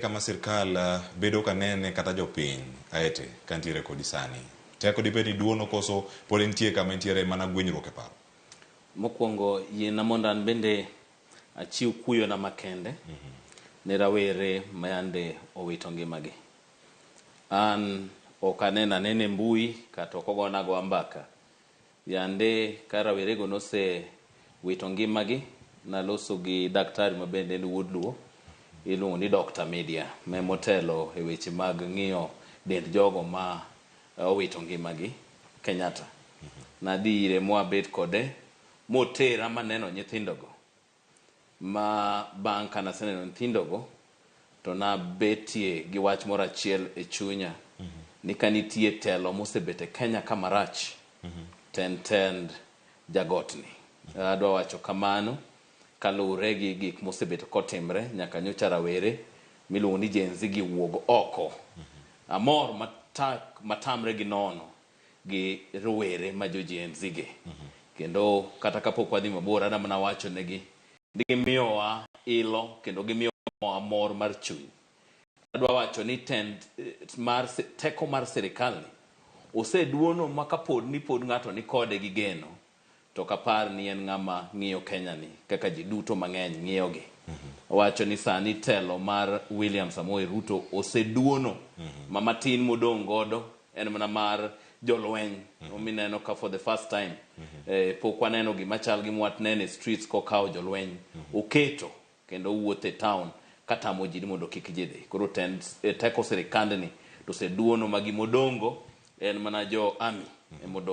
Kama sirkal bedo kanene kata jopiny aete kantiere kodi sani. Teko dibedi duono koso pod nitie kama ntiere mana gwenyruok e paro. Mokwongo yiena mondo an bende achiw kuyo na makende ne rawere mayande owito ngimagi. An ok anene mbui kata ok ogona go ambaka. Yande ka rawerego nose wito ngimagi naloso gi daktari mabende en wuod luo iluongo ni Dr. Media memotelo e weche mag ng'iyo dend jogo ma owito ngimagi Kenyatta. Nadhi ire mwabet kode motera maneno nyithindogo. Ma bang' kana seneno nyithindogo to nabetie gi wach moro achiel e chunya ni kanitie telo mosebet e Kenya kamarach tend jagotni. Adwa wacho kamano kalure gi gik mosebet kotimre nyaka nyocha rawere miluongo ni Gen Z gi wuog oko. Amor matamre gi nono gi rowere ma jo Gen Z ge. Kendo kata kapok wadhi mabor adama na wacho negi gimiyowa ilo kendo gimiyowa amor mar chuny. Adwa wacho ni teko mar sirikal ni oseduono makapod ni pod ng'ato ni kode gi geno to kapar ni en ng'ama ng'iyo Kenya ni kaka ji duto mang'eny ng'iyogi. Wacho ni sani telo mar William Samoei Ruto oseduono ma matin modong' godo en mana mar jolweny mineno ka for the first time pok waneno gima chal gi mwat nene streets kokao jolweny oketo kendo wuotho e town katamo ji mondo kik ji dhi. Koro teko sirikand ni to oseduono ma gimodongo en mana jo army modong'.